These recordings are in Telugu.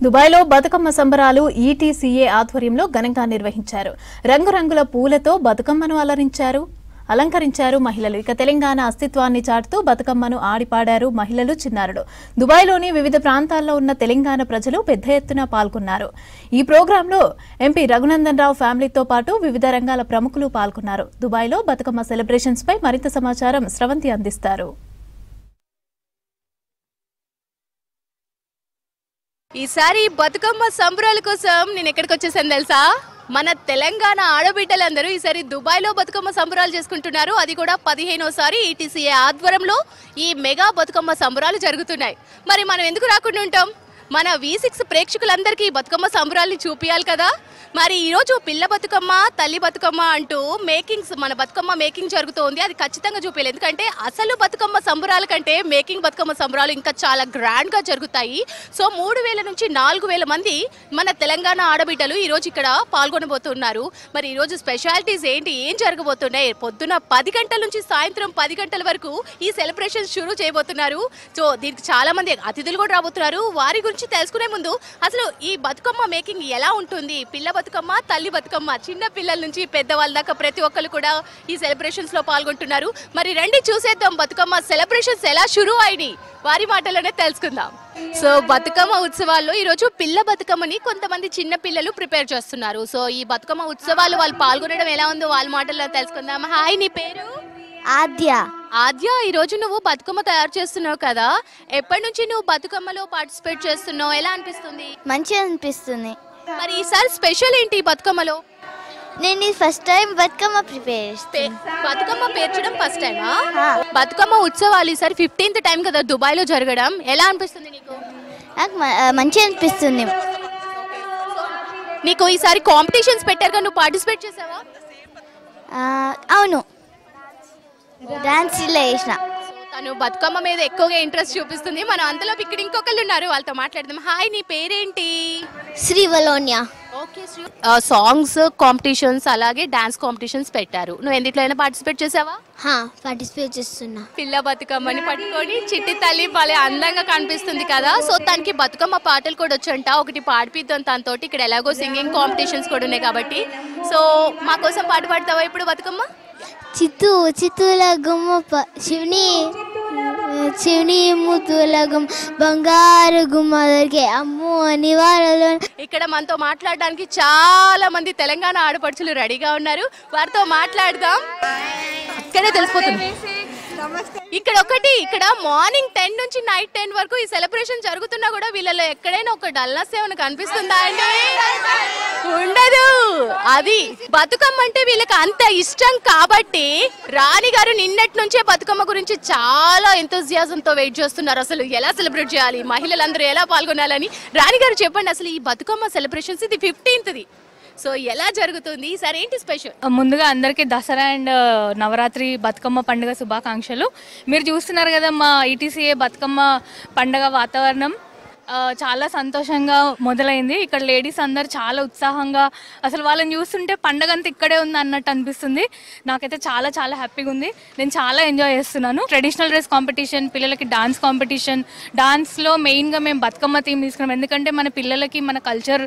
దుబాయ్లో బతుకమ్మ సంబరాలు ఈటీసీఏ ఆధ్వర్యంలో ఘనంగా నిర్వహించారు. రంగురంగుల పూలతో బతుకమ్మను అలంకరించారు మహిళలు. ఇక తెలంగాణ అస్తిత్వాన్ని చాటుతూ బతుకమ్మను ఆడిపాడారు మహిళలు, చిన్నారులు. దుబాయ్లోని వివిధ ప్రాంతాల్లో ఉన్న తెలంగాణ ప్రజలు పెద్ద ఎత్తున పాల్గొన్నారు. ఈ ప్రోగ్రాంలో ఎంపీ రఘునందన్ రావు ఫ్యామిలీతో పాటు వివిధ రంగాల ప్రముఖులు పాల్గొన్నారు. దుబాయ్లో బతుకమ్మ సెలబ్రేషన్స్ పై మరింత సమాచారం స్రవంతి అందిస్తారు. ఈసారి బతుకమ్మ సంబరాల కోసం నేను ఎక్కడికి వచ్చేసాను తెలుసా? మన తెలంగాణ ఆడబిడ్డలందరూ ఈసారి దుబాయ్లో బతుకమ్మ సంబరాలు చేసుకుంటున్నారు. అది కూడా 15వసారి ఈటీసీఏ ఆధ్వర్యంలో ఈ మెగా బతుకమ్మ సంబరాలు జరుగుతున్నాయి. మరి మనం ఎందుకు రాకుండా ఉంటాం? మన V6 ప్రేక్షకులందరికీ బతుకమ్మ సంబరాల్ని చూపియాలి కదా. మరి ఈరోజు పిల్ల బతుకమ్మ, తల్లి బతుకమ్మ అంటూ మన బతుకమ్మ మేకింగ్ జరుగుతోంది. అది ఖచ్చితంగా చూపించాలి. ఎందుకంటే అసలు బతుకమ్మ సంబరాల కంటే మేకింగ్ బతుకమ్మ సంబరాలు ఇంకా చాలా గ్రాండ్గా జరుగుతాయి. సో 3000 నుంచి 4000 మంది మన తెలంగాణ ఆడబిడ్డలు ఈరోజు ఇక్కడ పాల్గొనబోతున్నారు. మరి ఈరోజు స్పెషాలిటీస్ ఏంటి, ఏం జరగబోతున్నాయి? పొద్దున 10 గంటల నుంచి సాయంత్రం 10 గంటల వరకు ఈ సెలబ్రేషన్ షురూ చేయబోతున్నారు. సో దీనికి చాలా మంది అతిథులు కూడా రాబోతున్నారు. వారి గురించి తెలుసుకునే ముందు అసలు ఈ బతుకమ్మ మేకింగ్ ఎలా ఉంటుంది, పిల్ల బతుకమ్మ, తల్లి బతుకమ్మ, చిన్న పిల్లల నుంచి పెద్దవాళ్ళ దాకా ప్రతి ఒక్కరు కూడా ఈ సెలబ్రేషన్స్ లో పాల్గొంటున్నారు. మరి రండి చూసేద్దాం బతుకమ్మ సెలబ్రేషన్స్ ఎలా షురూ అయినాయి, వారి మాటలోనే తెలుసుకుందాం. సో బతుకమ్మ ఉత్సవాల్లో ఈరోజు పిల్ల బతుకమ్మని కొంతమంది చిన్న పిల్లలు ప్రిపేర్ చేస్తున్నారు. సో ఈ బతుకమ్మ ఉత్సవాలు వాళ్ళు పాల్గొనడం ఎలా ఉందో వాళ్ళ మాటల్లో తెలుసుకుందాం. హాయ్, నీ పేరు? ఆద్య, ఈరోజు నువ్వు బతుకమ్మ తయారు చేస్తున్నావు కదా, ఎప్పటి నుంచి నువ్వు బతుకమ్మలో పార్టిసిపేట్ చేస్తున్నావు? ఎలా అనిపిస్తుంది? మంచిగా అనిపిస్తుంది. మరి ఈసారి స్పెషల్ ఏంటి బతుకమ్మలో? నేను ఫస్ట్ టైం బతుకమ్మ ప్రిపేర్ చేస్తాను. బతుకమ్మ పేర్చడం ఫస్ట్ టైమా? బతుకమ్మ ఉత్సవాలు ఈసారి 15th టైం కదా దుబాయ్ లో జరగడం, ఎలా అనిపిస్తుంది నీకు? నాకు మంచిగా అనిపిస్తుంది. నీకు ఈసారి కాంపిటీషన్స్ పెట్టారుగా, నువ్వు పార్టిసిపేట్ చేసావా? అవును, డాన్స్ చేసిన. తను బతుకమ్మ మీద ఎక్కువగా ఇంట్రెస్ట్ చూపిస్తుంది. మనం అంతలో ఇక్కడ ఇంకొకళ్ళు ఉన్నారు, వాళ్ళతో మాట్లాడదాం. హాయ్, నీ పేరేంటి? శ్రీవలోన్య. ఓకే, సాంగ్స్ కాంపిటీషన్స్ అలాగే డాన్స్ కాంపిటీషన్స్ పెట్టారు. నువ్వు ఎందులో అయినా పార్టిసిపేట్ చేసావా? పార్టిసిపేట్ చేస్తున్నా. పిల్ల బతుకమ్మని పట్టుకొని చిట్టి తల్లి భలే అందంగా కనిపిస్తుంది కదా. సో తనకి బతుకమ్మ పాటలు కూడా వచ్చంట, ఒకటి పాడిపిద్దాం తనతో. ఇక్కడ ఎలాగో సింగింగ్ కాంపిటీషన్స్ కూడా ఉన్నాయి కాబట్టి. సో మా కోసం పాట పాడతావా ఇప్పుడు బతుకమ్మ? చిత్తుల గుమ్మ శివుని ముత్తుల గుమ్మ బంగారు గుమ్మ దొరికే అమ్ము అని వారలో. ఇక్కడ మనతో మాట్లాడడానికి చాలా మంది తెలంగాణ ఆడపడుచులు రెడీగా ఉన్నారు. వారితో మాట్లాడదాం. ఇక్కడే తెలిసిపోతుంది. ఇక్కడ మార్నింగ్ 10 నుంచి నైట్ 10 వరకు ఈ సెలబ్రేషన్ జరుగుతున్నా కూడా వీళ్ళలో ఎక్కడైనా ఒక డల్నెస్ ఏమైనా కనిపిస్తుందా అండి? ఉండదు. అది బతుకమ్మ అంటే వీళ్ళకి అంత ఇష్టం కాబట్టి రాణి గారు నిన్నటి నుంచే బతుకమ్మ గురించి చాలా ఎంతూజియాజంతో వెయిట్ చేస్తున్నారు. అసలు ఎలా సెలబ్రేట్ చేయాలి, మహిళలందరూ ఎలా పాల్గొనాలని. రాణి గారు చెప్పండి, అసలు ఈ బతుకమ్మ సెలబ్రేషన్స్ ఇది 15th. సో ఎలా జరుగుతుంది ఈసారి, ఏంటి స్పెషల్? ముందుగా అందరికీ దసరా అండ్ నవరాత్రి బతుకమ్మ పండుగ శుభాకాంక్షలు. మీరు చూస్తున్నారు కదా మా ఈటీసీఏ బతుకమ్మ పండుగ వాతావరణం చాలా సంతోషంగా మొదలైంది. ఇక్కడ లేడీస్ అందరు చాలా ఉత్సాహంగా, అసలు వాళ్ళని చూస్తుంటే పండగ అంతా ఇక్కడే ఉంది అన్నట్టు అనిపిస్తుంది. నాకైతే చాలా చాలా హ్యాపీగా ఉంది. నేను చాలా ఎంజాయ్ చేస్తున్నాను. ట్రెడిషనల్ డ్రెస్ కాంపిటీషన్, పిల్లలకి డాన్స్ కాంపిటీషన్. డాన్స్లో మెయిన్గా మేము బతుకమ్మ థీమ్ తీసుకున్నాం. ఎందుకంటే మన పిల్లలకి మన కల్చర్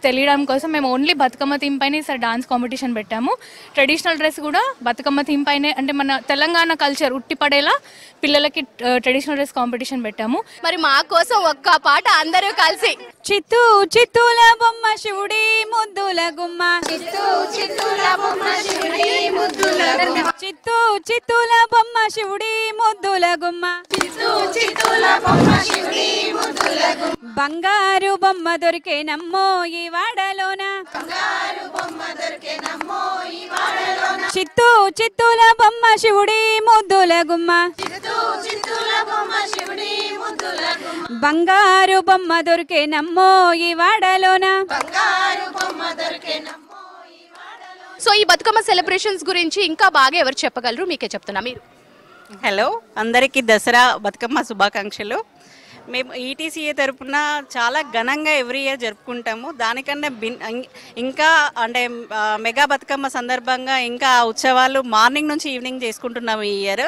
తెలియడం కోసం మేము ఓన్లీ బతుకమ్మ థీమ్ పైన ఈసారి డాన్స్ కాంపిటీషన్ పెట్టాము. ట్రెడిషనల్ డ్రెస్ కూడా బతుకమ్మ థీమ్ పైనే, అంటే మన తెలంగాణ కల్చర్ ఉట్టిపడేలా పిల్లలకి ట్రెడిషనల్ డ్రెస్ కాంపిటీషన్ పెట్టాము. మరి మా కోసం ఒక్క పాట అందరూ కలిసి. చిత్తూల బొమ్మ శివుడి ముద్దుల గుమ్మ, చిత్తూల బొమ్మ శివుడి ముద్దుల గుమ్మ, చిత్తూల బొమ్మ శివుడి ముద్దుల గుమ్మ, చిత్తూల బొమ్మ శివుడి ముద్దుల గుమ్మ. బంగారు బొమ్మ దొరికేనమ్మో ఈ వాడలోన, బంగారు బొమ్మ దొరికేనమ్మో ఈ వాడలోన, చిత్తూల బొమ్మ శివుడి ముద్దుల గుమ్మ, చిత్తూల బొమ్మ శివుడి ముద్దుల గుమ్మ. బంగారు బొమ్మ దొరికేనమ్మో ఈ వాడలోన, బంగారు బొమ్మ దొరికేనమ్మో ఈ వాడలోన. సో ఈ బతుకమ్మ సెలబ్రేషన్స్ గురించి ఇంకా బాగా ఎవరు చెప్పగలరు? మీకే చెప్తున్నా. మీరు. హలో, అందరికీ దసరా బతుకమ్మ శుభాకాంక్షలు. మేము ఈటీసీఏ తరపున చాలా ఘనంగా ఎవ్రీ ఇయర్ జరుపుకుంటాము. దానికన్నా ఇంకా అంటే మెగా బతుకమ్మ సందర్భంగా ఇంకా ఉత్సవాలు మార్నింగ్ నుంచి ఈవినింగ్ చేసుకుంటున్నాము ఈ ఇయర్.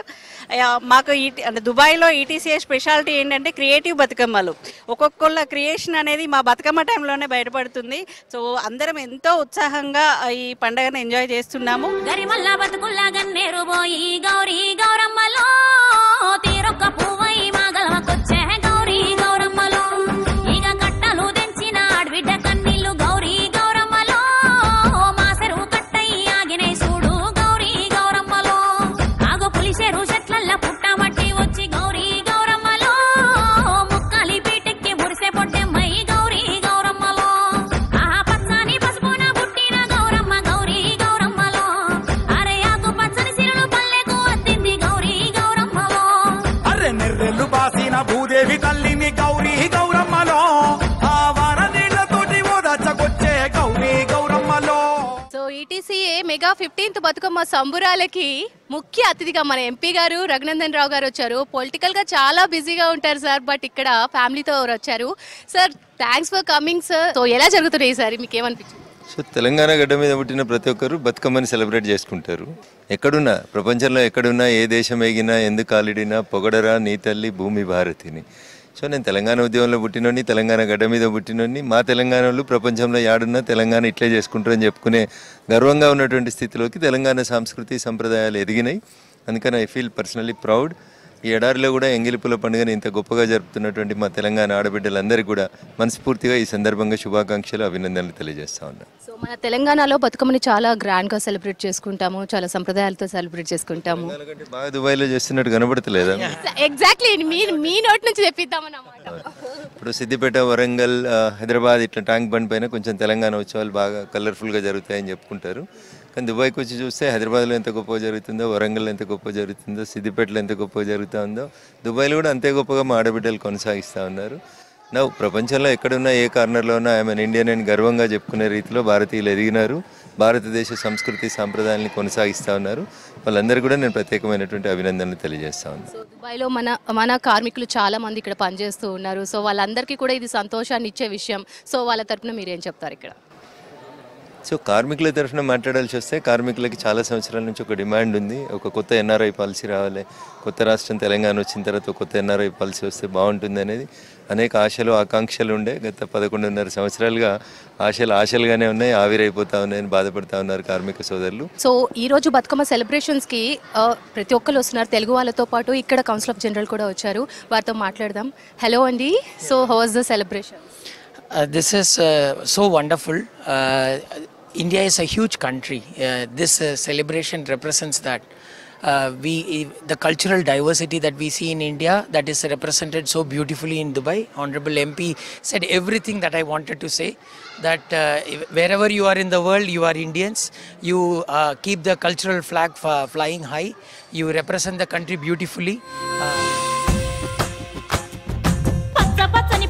మాకు అంటే దుబాయ్లో ఈటీసీఏ స్పెషాలిటీ ఏంటంటే క్రియేటివ్ బతుకమ్మలు. ఒక్కొక్కళ్ళ క్రియేషన్ అనేది మా బతుకమ్మ టైంలోనే బయటపడుతుంది. సో అందరం ఎంతో ఉత్సాహంగా ఈ పండుగను ఎంజాయ్ చేస్తున్నాము. గరిమల్ల బతుకుల్లా గన్నేరు పోయి గౌరీ గౌరమ్మలో తీరొక్క పువ్వై మాగలవకొచ్చే గౌరీ గౌరమ్మలో ఇక కట్టలు తెంచిన ఆడబిడ్డ కన్నీళ్లు గౌరీ గౌరమ్మలో మాసెరు కట్టై ఆగినే చూడు గౌరీ గౌరమ్మలో ఆగో పులిసెరు చెట్లల్ల పుట్టమట్టి వచ్చి గౌరీ గౌరమ్మలో ముక్కలి పీటెక్కి మురిసే పొట్టెమ్మై గౌరీ గౌరమ్మలో ఆహా పచ్చని పసుపున పుట్టిన గౌరమ్మ గౌరీ గౌరమ్మలో అరే ఆకు పచ్చని సిరులు పల్లెకు అద్దింది గౌరీ గౌరమ్మలో అరే నెర్రెలు బాసిన భూదేవి తల్లిని గౌరీ గౌరమ్మలో ఆ వాన నీళ్లతోటి ఓదచ్చకొచ్చే గౌరీ గౌరమ్మలో. So ETCA mega 15th Bathukamma సంబురాలకి ముఖ్య అతిథిగా మన ఎంపీ గారు రఘునందన్ రావు గారు వచ్చారు. పొలిటికల్ గా చాలా బిజీగా ఉంటారు సార్, బట్ ఇక్కడ ఫ్యామిలీతో వచ్చారు. Sir thanks for coming sir. So ఎలా జరుగుతున్నాయి సార్, మీకు ఏమనిపించింది? సో తెలంగాణ గడ్డ మీద పుట్టిన ప్రతి ఒక్కరు బతుకమ్మని సెలబ్రేట్ చేసుకుంటారు. ఎక్కడున్నా ప్రపంచంలో ఎక్కడున్నా ఏ దేశం ఎగినా ఎందుకు కాలిడినా పొగడరా నీ తల్లి భూమి భారతిని. సో నేను తెలంగాణ ఉద్యమంలో పుట్టినోని, తెలంగాణ గడ్డ మీద పుట్టినోని, మా తెలంగాణలో ప్రపంచంలో యాడున్నా తెలంగాణ ఇట్లే చేసుకుంటారని చెప్పుకునే గర్వంగా ఉన్నటువంటి స్థితిలోకి తెలంగాణ సంస్కృతి సంప్రదాయాలు ఎదిగినాయి. అందుకని ఐ ఫీల్ పర్సనలీ ప్రౌడ్. ఈ ఎడారిలో కూడా ఎంగిలిపుల పండుగను ఇంత గొప్పగా జరుపుతున్నటువంటి మా తెలంగాణ ఆడబిడ్డలందరికీ కూడా మనస్ఫూర్తిగా ఈ సందర్భంగా శుభాకాంక్షలు, అభినందనలు తెలియజేస్తా ఉన్నాను. సో మన తెలంగాణలో బతుకమ్మని చాలా గ్రాండ్ గా సెలబ్రేట్ చేసుకుంటాము, చాలా సంప్రదాయాలతో సెలబ్రేట్ చేసుకుంటాము. బాగా దుబాయ్లో చేస్తున్నట్టు కనబడతలేదా? ఎగ్జాక్ట్లీ మీ నోట్ నుంచి తెప్పిద్దామని అన్నమాట. ఇప్పుడు సిద్దిపేట, వరంగల్, హైదరాబాద్ ఇట్లా ట్యాంక్ బండ్ పైన కొంచెం తెలంగాణ ఉత్సవాలు బాగా కలర్ఫుల్గా జరుగుతాయని చెప్పుకుంటారు. కానీ దుబాయ్కి వచ్చి చూస్తే హైదరాబాద్లో ఎంత గొప్పగా జరుగుతుందో, వరంగల్లో ఎంత గొప్పగా జరుగుతుందో, సిద్దిపేటలో ఎంత గొప్పగా జరుగుతూ ఉందో, దుబాయ్లో కూడా అంతే గొప్పగా మా ఆడబిడ్డలు కొనసాగిస్తూ ఉన్నారు. నా ప్రపంచంలో ఎక్కడున్నా ఏ కార్నర్లో ఉన్నా ఐఎమ్ ఇండియన్ అని గర్వంగా చెప్పుకునే రీతిలో భారతీయులు ఎదిగినారు. భారతదేశ సంస్కృతి సాంప్రదాయాన్ని కొనసాగిస్తూ ఉన్నారు. వాళ్ళందరూ కూడా నేను ప్రత్యేకమైనటువంటి అభినందనలు తెలియజేస్తా ఉన్నాను. సో దుబాయ్లో మన కార్మికులు చాలా మంది ఇక్కడ పనిచేస్తూ ఉన్నారు. సో వాళ్ళందరికీ కూడా ఇది సంతోషాన్ని ఇచ్చే విషయం. సో వాళ్ళ తరపున మీరేం చెప్తారు ఇక్కడ? సో కార్మికుల తరఫున మాట్లాడాల్సి వస్తే కార్మికులకి చాలా సంవత్సరాల నుంచి ఒక డిమాండ్ ఉంది. ఒక కొత్త ఎన్ఆర్ఐ పాలసీ రావాలి, కొత్త రాష్ట్రం తెలంగాణ వచ్చిన తర్వాత కొత్త ఎన్ఆర్ఐ పాలసీ వస్తే బాగుంటుంది అనేది అనేక ఆశలు ఆకాంక్షలు ఉండే. గత 11.5 సంవత్సరాలుగా ఆశలుగానే ఉన్నాయి, ఆవిరైపోతా ఉన్నాయని బాధపడతా ఉన్నారు కార్మిక సోదరులు. సో ఈ రోజు బతుకమ్మ సెలబ్రేషన్స్కి ప్రతి ఒక్కరు వస్తున్నారు, తెలుగు వాళ్ళతో పాటు ఇక్కడ కౌన్సిల్ ఆఫ్ జనరల్ కూడా వచ్చారు. వారితో మాట్లాడదాం. హలో అండి, so how was the celebration? This is so wonderful. India is a huge country. This celebration represents that. The cultural diversity that we see in India, that is represented so beautifully in Dubai. Honorable MP said everything that I wanted to say, that wherever you are in the world, you are Indians. You keep the cultural flag flying high. You represent the country beautifully. పచ్చని